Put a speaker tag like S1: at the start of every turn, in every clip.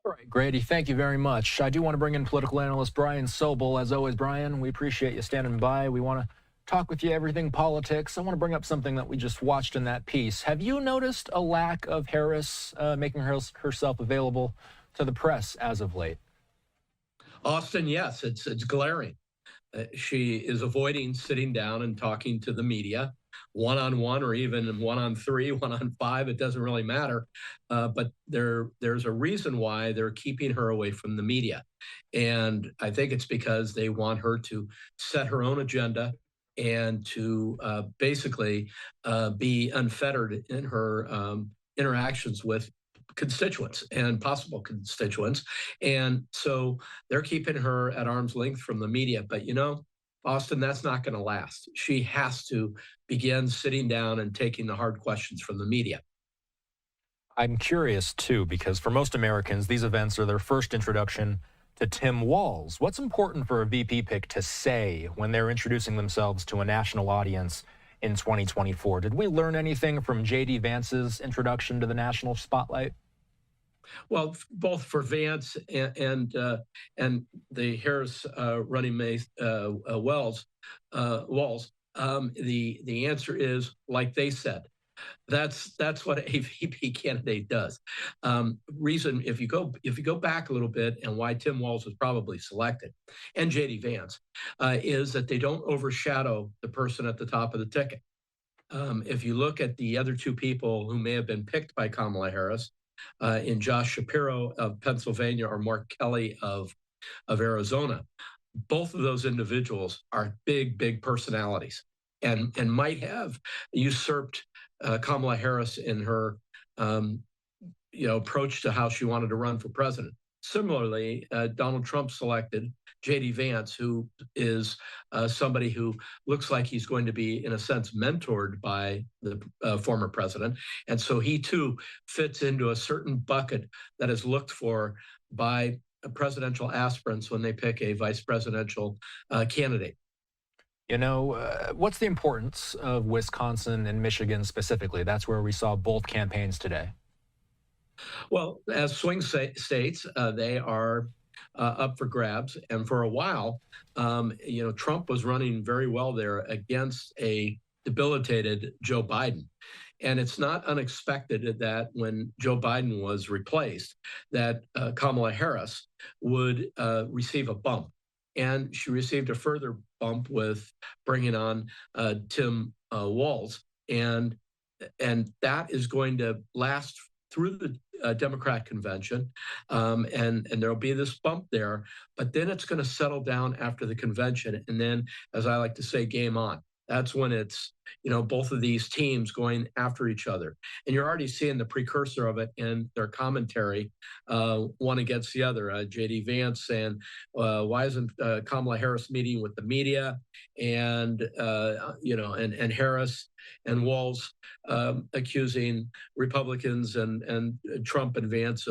S1: All right, Grady, thank you very much. I do want to bring in political analyst Brian Sobel. As always, Brian, we appreciate you standing by. We want to talk with you everything politics. I want to bring up something that we just watched in that piece. Have you noticed a lack of Harris making herself available to the press as of late?
S2: Austin, yes, it's glaring. She is avoiding sitting down and talking to the media, one on one, or even one on three, one on five. It doesn't really matter. But there's a reason why they're keeping her away from the media, and I think it's because they want her to set her own agenda and to basically be unfettered in her interactions with constituents and possible constituents. And so they're keeping her at arm's length from the media. But Austin, that's not going to last. She has to begin sitting down and taking the hard questions from the media.
S1: I'm curious too, because for most Americans, these events are their first introduction to Tim Walz. What's important for a VP pick to say when they're introducing themselves to a national audience in 2024? Did we learn anything from J.D. Vance's introduction to the national spotlight?
S2: Well, both for Vance and the Harris running mate Walz, the answer is like they said. That's what a VP candidate does. Reason if you go back a little bit and why Tim Walz was probably selected, and J.D. Vance, is that they don't overshadow the person at the top of the ticket. If you look at the other two people who may have been picked by Kamala Harris, in Josh Shapiro of Pennsylvania or Mark Kelly of Arizona, both of those individuals are big personalities and might have usurped Kamala Harris in her approach to how she wanted to run for president. Similarly, Donald Trump selected J.D. Vance, who is somebody who looks like he's going to be, in a sense, mentored by the former president. And so he, too, fits into a certain bucket that is looked for by presidential aspirants when they pick a vice presidential candidate.
S1: What's the importance of Wisconsin and Michigan specifically? That's where we saw both campaigns today.
S2: Well, as swing states, they are up for grabs. And for a while, Trump was running very well there against a debilitated Joe Biden. And it's not unexpected that when Joe Biden was replaced, that Kamala Harris would receive a bump. And she received a further bump with bringing on Tim Walz. And that is going to last through the Democrat convention, and there'll be this bump there, but then it's going to settle down after the convention, and then, as I like to say, game on. That's when it's both of these teams going after each other, and you're already seeing the precursor of it in their commentary, one against the other. J.D. Vance saying, "Why isn't Kamala Harris meeting with the media?" And and Harris and Walz accusing Republicans and Trump and Vance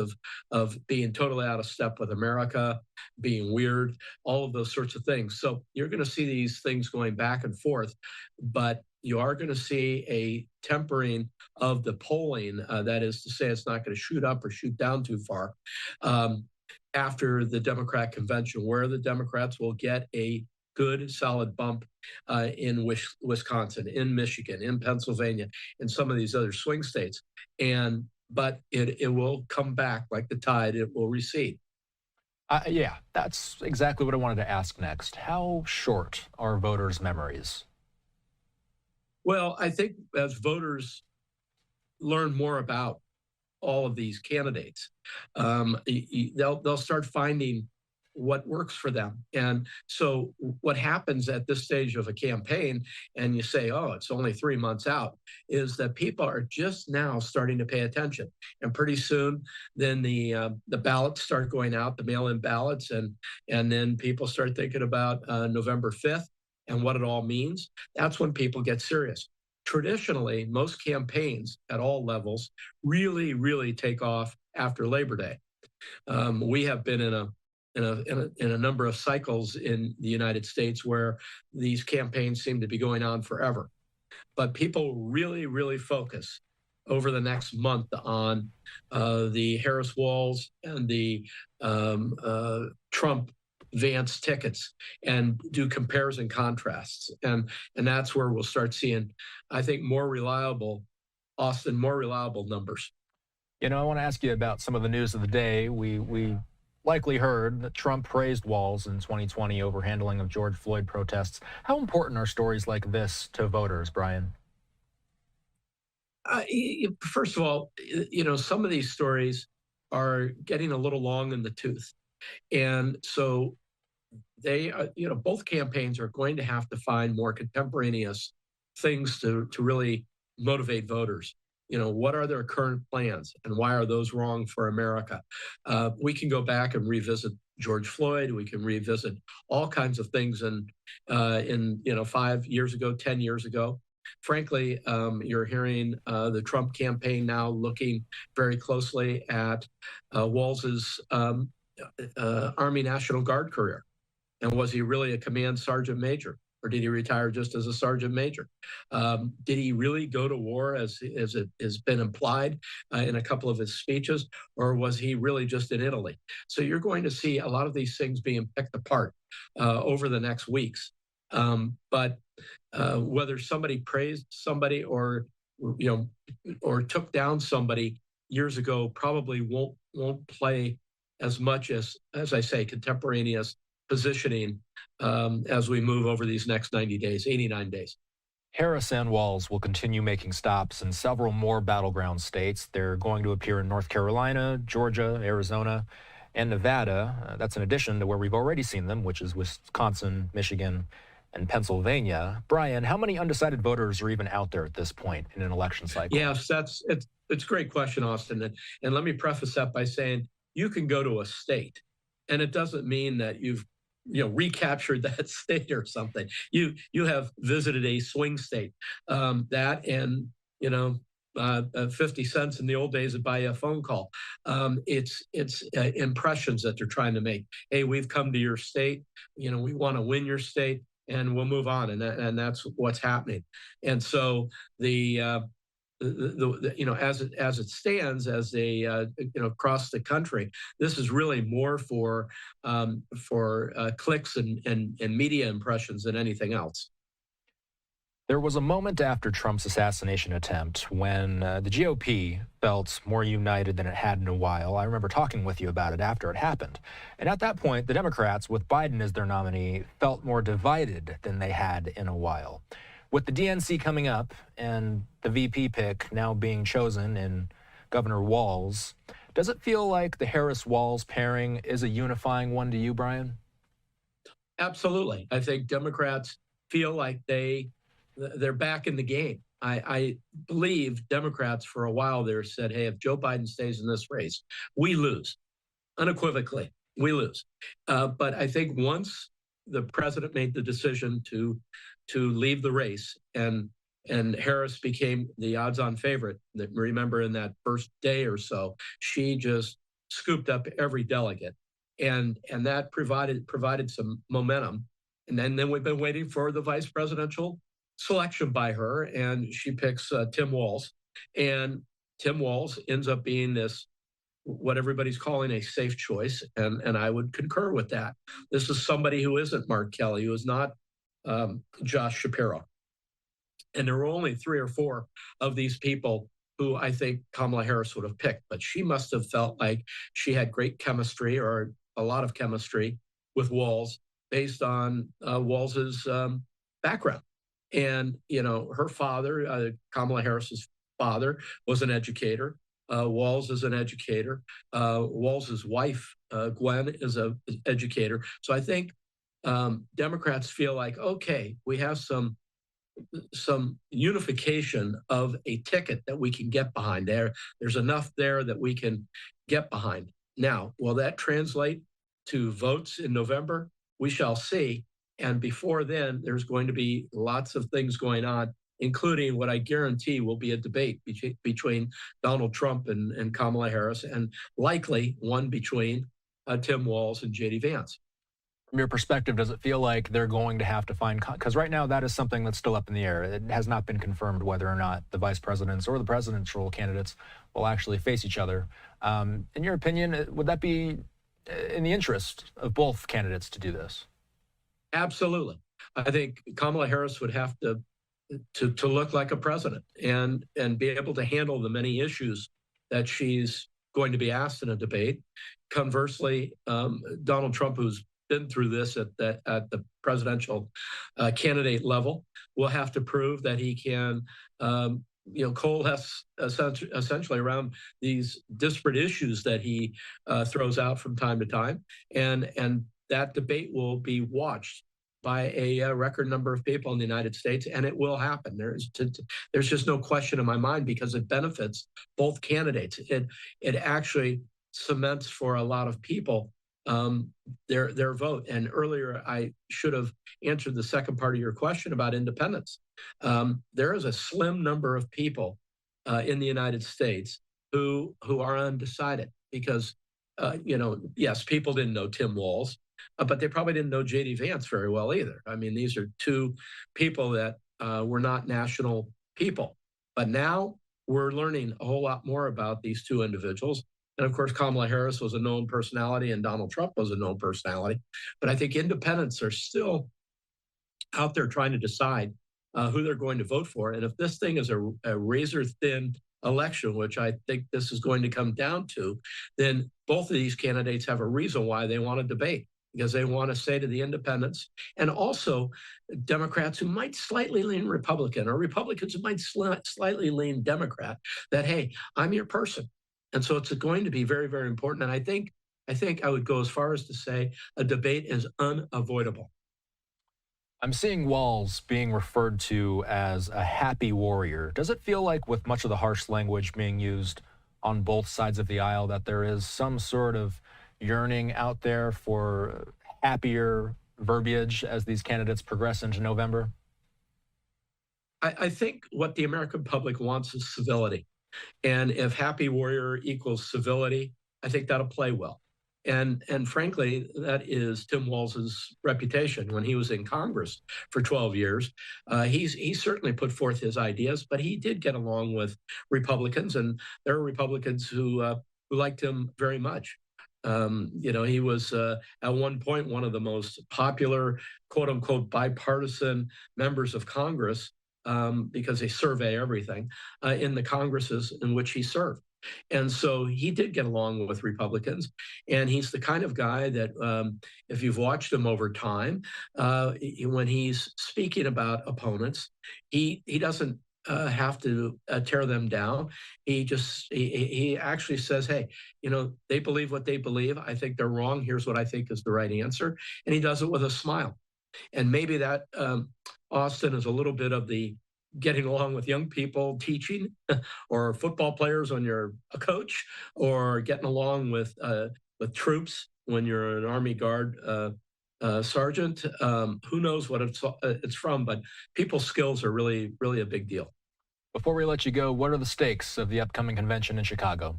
S2: of being totally out of step with America, being weird, all of those sorts of things. So you're going to see these things going back and forth, but you are going to see a tempering of the polling. That is to say, it's not going to shoot up or shoot down too far after the Democrat convention, where the Democrats will get a good, solid bump in Wisconsin, in Michigan, in Pennsylvania, in some of these other swing states. But it will come back like the tide. It will recede.
S1: Yeah, that's exactly what I wanted to ask next. How short are voters' memories?
S2: Well, I think as voters learn more about all of these candidates, they'll start finding what works for them. And so what happens at this stage of a campaign, and you say, oh, it's only 3 months out, is that people are just now starting to pay attention. And pretty soon, then the ballots start going out, the mail-in ballots, and then people start thinking about November 5th and what it all means. That's when people get serious. Traditionally, most campaigns at all levels really take off after Labor Day. We have been in a number of cycles in the United States where these campaigns seem to be going on forever. But people really focus over the next month on the Harris Walls and the Trump Vance tickets and do compares and contrasts. And that's where we'll start seeing, I think, more reliable, Austin, more reliable numbers.
S1: I want to ask you about some of the news of the day. We likely heard that Trump praised Walls in 2020 over handling of George Floyd protests. How important are stories like this to voters, Brian?
S2: First of all, some of these stories are getting a little long in the tooth. And so they, both campaigns are going to have to find more contemporaneous things to really motivate voters. What are their current plans and why are those wrong for America? We can go back and revisit George Floyd. We can revisit all kinds of things in 5 years ago, 10 years ago. Frankly, you're hearing the Trump campaign now looking very closely at Walls's Army National Guard career. And was he really a command sergeant major? Or did he retire just as a sergeant major? Did he really go to war, as it has been implied in a couple of his speeches, or was he really just in Italy? So you're going to see a lot of these things being picked apart over the next weeks. But whether somebody praised somebody or took down somebody years ago probably won't play as much as I say, contemporaneous positioning as we move over these next 90 days, 89 days.
S1: Harris and Walls will continue making stops in several more battleground states. They're going to appear in North Carolina, Georgia, Arizona, and Nevada. That's in addition to where we've already seen them, which is Wisconsin, Michigan, and Pennsylvania. Brian, how many undecided voters are even out there at this point in an election cycle?
S2: Yes, it's a great question, Austin. And let me preface that by saying you can go to a state, and it doesn't mean that you've recaptured that state or something. You have visited a swing state. That and 50 cents in the old days would buy you a phone call. It's impressions that they're trying to make. Hey, we've come to your state. We want to win your state, and we'll move on. And that's what's happening. And so as it stands, as they across the country, this is really more for clicks and media impressions than anything else.
S1: There was a moment after Trump's assassination attempt when the GOP felt more united than it had in a while. I remember talking with you about it after it happened. And at that point, the Democrats, with Biden as their nominee, felt more divided than they had in a while. With the DNC coming up and the VP pick now being chosen in Governor Walls, does it feel like the Harris-Walls pairing is a unifying one to you, Brian?
S2: Absolutely. I think Democrats feel like they're back in the game. I believe Democrats for a while there said, hey, if Joe Biden stays in this race, we lose. Unequivocally, we lose. But I think once the president made the decision to leave the race and Harris became the odds-on favorite, remember in that first day or so, she just scooped up every delegate. And that provided some momentum. And then we've been waiting for the vice presidential selection by her, and she picks Tim Walz. And Tim Walz ends up being this, what everybody's calling a safe choice, and I would concur with that. This is somebody who isn't Mark Kelly, who is not Josh Shapiro. And there were only 3 or 4 of these people who I think Kamala Harris would have picked, but she must have felt like she had great chemistry or a lot of chemistry with Walz based on Walz's background. And, her father, Kamala Harris's father, was an educator. Walz is an educator. Walz's wife, Gwen, is an educator. So I think Democrats feel like, okay, we have some unification of a ticket that we can get behind. There's enough there that we can get behind. Now, will that translate to votes in November? We shall see. And before then, there's going to be lots of things going on, including what I guarantee will be a debate between Donald Trump and Kamala Harris, and likely one between Tim Walz and J.D. Vance.
S1: From your perspective, does it feel like they're going to have to find, because right now that is something that's still up in the air. It has not been confirmed whether or not the vice presidents or the presidential candidates will actually face each other. In your opinion, would that be in the interest of both candidates to do this?
S2: Absolutely. I think Kamala Harris would have to look like a president and be able to handle the many issues that she's going to be asked in a debate. Conversely, Donald Trump, who's been through this at the presidential candidate level, will have to prove that he can coalesce essentially around these disparate issues that he throws out from time to time, and that debate will be watched by a record number of people in the United States, and it will happen. There's just no question in my mind, because it benefits both candidates. It actually cements for a lot of people their vote. And earlier, I should have answered the second part of your question about independence. There is a slim number of people in the United States who are undecided because, yes, people didn't know Tim Walz, but they probably didn't know J.D. Vance very well either. I mean, these are two people that were not national people. But now we're learning a whole lot more about these two individuals. And of course, Kamala Harris was a known personality and Donald Trump was a known personality. But I think independents are still out there trying to decide who they're going to vote for. And if this thing is a razor-thin election, which I think this is going to come down to, then both of these candidates have a reason why they want to debate, because they want to say to the independents and also Democrats who might slightly lean Republican, or Republicans who might slightly lean Democrat, that, hey, I'm your person. And so it's going to be very, very important. And I think I would go as far as to say a debate is unavoidable.
S1: I'm seeing Walz being referred to as a happy warrior. Does it feel like, with much of the harsh language being used on both sides of the aisle, that there is some sort of yearning out there for happier verbiage as these candidates progress into November?
S2: I think what the American public wants is civility. And if happy warrior equals civility, I think that'll play well. And frankly, that is Tim Walz's reputation when he was in Congress for 12 years. He certainly put forth his ideas, but he did get along with Republicans, and there are Republicans who liked him very much. He was at one point one of the most popular, quote unquote, bipartisan members of Congress, because they survey everything in the Congresses in which he served. And so he did get along with Republicans. And he's the kind of guy that, if you've watched him over time, when he's speaking about opponents, he doesn't have to tear them down. He actually says, hey, they believe what they believe. I think they're wrong. Here's what I think is the right answer. And he does it with a smile. And maybe that, Austin, is a little bit of the getting along with young people teaching, or football players when you're a coach, or getting along with troops when you're an Army Guard sergeant. Who knows what it's from, but people's skills are really, really a big deal.
S1: Before we let you go, what are the stakes of the upcoming convention in Chicago?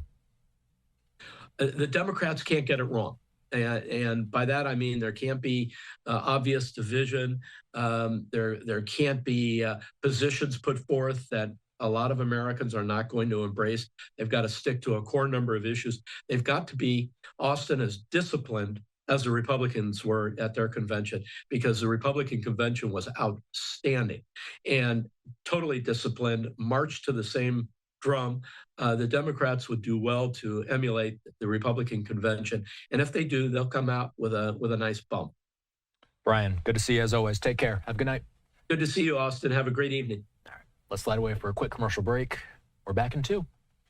S2: The Democrats can't get it wrong. And by that, I mean there can't be obvious division. There can't be positions put forth that a lot of Americans are not going to embrace. They've got to stick to a core number of issues. They've got to be, Austin, as disciplined as the Republicans were at their convention, because the Republican convention was outstanding and totally disciplined, marched to the same drum. The Democrats would do well to emulate the Republican convention. And if they do, they'll come out with a nice bump.
S1: Brian, good to see you as always. Take care. Have a good night.
S2: Good to see you, Austin. Have a great evening.
S1: All right, let's slide away for a quick commercial break. We're back in 2.